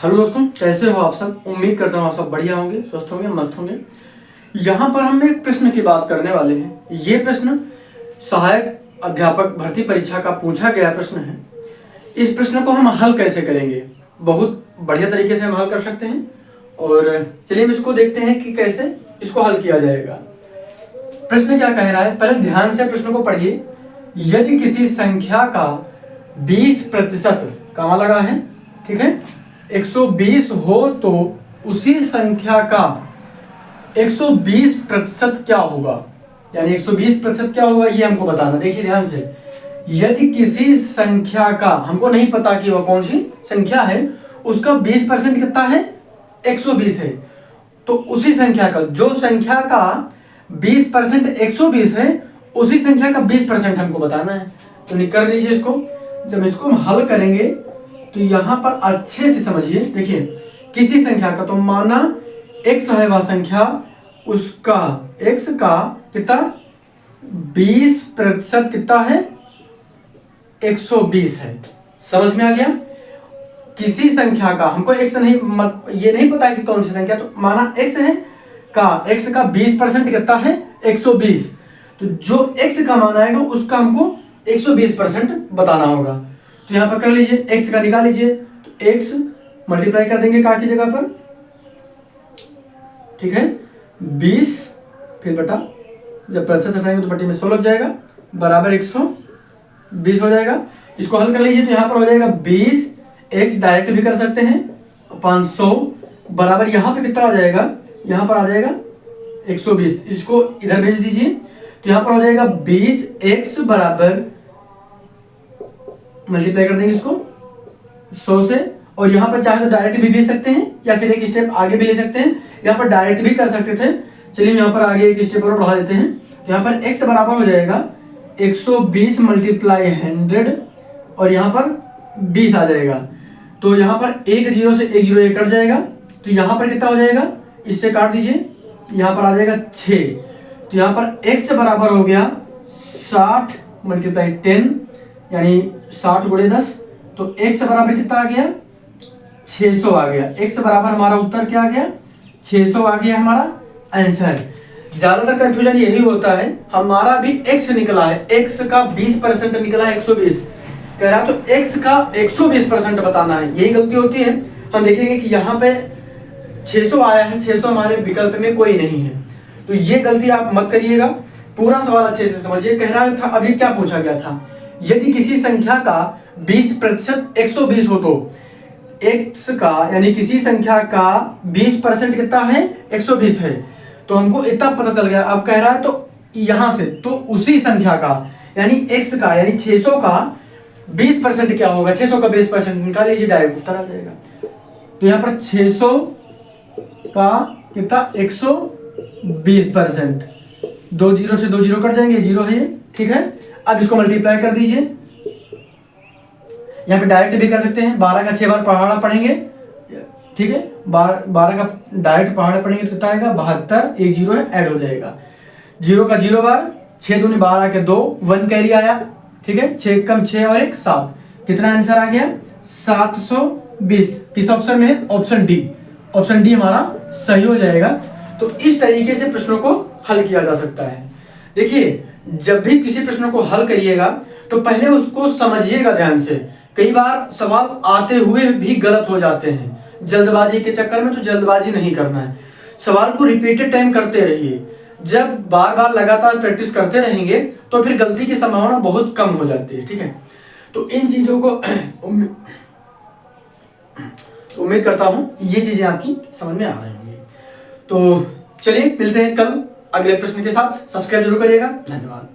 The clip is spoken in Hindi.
हेलो दोस्तों, कैसे हो आप सब। उम्मीद करता हूँ आप सब बढ़िया होंगे, स्वस्थ होंगे, मस्त होंगे। यहाँ पर हम एक प्रश्न की बात करने वाले हैं। ये प्रश्न सहायक अध्यापक भर्ती परीक्षा का पूछा गया प्रश्न है। इस प्रश्न को हम हल कैसे करेंगे, बहुत बढ़िया तरीके से हम हल कर सकते हैं। और चलिए हम इसको देखते हैं कि कैसे इसको हल किया जाएगा। प्रश्न क्या कह रहा है, पहले ध्यान से प्रश्न को पढ़िए। यदि किसी संख्या का 20% कमा लगा है, ठीक है, 120 हो तो उसी संख्या का 120% क्या होगा, यानी 120% क्या होगा ये हमको बताना। देखिए ध्यान से, यदि किसी संख्या का, हमको नहीं पता कि वह कौन सी संख्या है, उसका 20% कितना है, 120 है, तो उसी संख्या का, जो संख्या का 20% 120 है, उसी संख्या का 20% हमको बताना है। तो निकाल लीजिए इसको। जब इसको हम हल करेंगे तो यहाँ पर अच्छे से समझिए। देखिए किसी संख्या का, तो माना x है वह संख्या, उसका x का कितना 20% कितना है, 120 है। समझ में आ गया। किसी संख्या का, हमको x नहीं ये नहीं पता है कि कौन सी संख्या, तो माना x है का, x का 20% कितना है, 120। तो जो x का मान आएगा उसका हमको 120% बताना होगा। तो यहाँ पर कर लीजिए, x का निकाल लीजिए, तो x मल्टीप्लाई कर देंगे का की जगह पर, ठीक है, 20 फिर बटा, जब प्रतिशत हटाएंगे तो बटे में 100 लग जाएगा, बराबर 120 हो जाएगा। इसको हल कर लीजिए तो यहाँ पर हो जाएगा 20, x डायरेक्ट भी कर सकते हैं, 500 बराबर यहाँ पे कितना आ जाएगा, यहाँ पर आ जाएगा 120। इसको इधर भेज दीजिए तो यहाँ पर हो जाएगा 20x बराबर, मल्टीप्लाई कर देंगे इसको 100 से, और यहाँ पर चाहे तो डायरेक्ट भी भेज सकते हैं या फिर एक स्टेप आगे भी ले सकते हैं। यहाँ पर डायरेक्ट भी कर सकते थे, चलिए यहाँ पर आगे एक स्टेप और बढ़ा देते हैं। तो यहाँ पर x बराबर हो जाएगा 120 मल्टीप्लाई 100, और यहाँ पर 20 आ जाएगा। तो यहाँ पर एक जीरो से एक जीरो ये कट जाएगा, तो यहाँ पर कितना हो जाएगा, इससे काट दीजिए, यहाँ पर आ जाएगा 6। तो यहाँ पर x बराबर हो गया 60 मल्टीप्लाई 10, यानी 60 गुणे 10, तो x बराबर कितना आ गया, 600 आ गया। x बराबर हमारा उत्तर क्या आ गया, 600 आ गया हमारा आंसर। ज्यादातर कंफ्यूजन यही होता है, हमारा भी x निकला है, x का 20% निकला है 120 कह रहा, तो x का 120% बताना है, यही गलती होती है। हम देखेंगे कि यहाँ पे 600 आया है, 600 हमारे विकल्प में कोई नहीं है, तो ये गलती आप मत करिएगा। पूरा सवाल अच्छे से समझिए। कह रहा था अभी क्या पूछा गया था, यदि किसी संख्या का 20% 120 हो तो x का, यानी किसी संख्या का 20% कितना है, 120 है। तो हमको इतना पता चल गया। अब कह रहा है तो यहां से, तो उसी संख्या का, यानी x का, यानी 600 का 20% क्या होगा, 600 का 20% निकाल लीजिए, डायरेक्ट उत्तर आ जाएगा। तो यहाँ पर 600 का कितना, 120%, 2 जीरो से 2 जीरो कट जाएंगे, जीरो है ये, ठीक है। अब इसको मल्टीप्लाई कर दीजिए, यहाँ पे डायरेक्ट भी कर सकते हैं, 12 का 6 बार पहाड़ा पढ़ेंगे, ठीक है, 12 का डायरेक्ट पहाड़ा पढ़ेंगे तो कितना आएगा, 72, एक जीरो है ऐड हो जाएगा, जीरो का 0 बार, 6 दूनी 12 के 2, 1 कैरी आया, ठीक है, 6 कम 6 और 1 7, कितना आंसर आ गया, 720। किस ऑप्शन में है, ऑप्शन डी, ऑप्शन डी हमारा सही हो जाएगा। तो इस तरीके से प्रश्नों को हल किया जा सकता है। देखिए जब भी किसी प्रश्न को हल करिएगा तो पहले उसको समझिएगा ध्यान से। कई बार सवाल आते हुए भी गलत हो जाते हैं, जल्दबाजी के चक्कर में, तो जल्दबाजी नहीं करना है। सवाल को रिपीटेड टाइम करते रहिए। जब बार बार लगातार प्रैक्टिस करते रहेंगे तो फिर गलती की संभावना बहुत कम हो जाती है, ठीक है। तो इन चीजों को उम्मीद करता हूं ये चीजें आपकी समझ में आ रही होंगी। तो चलिए मिलते हैं कल अगले प्रश्न के साथ। सब्सक्राइब जरूर करिएगा। धन्यवाद।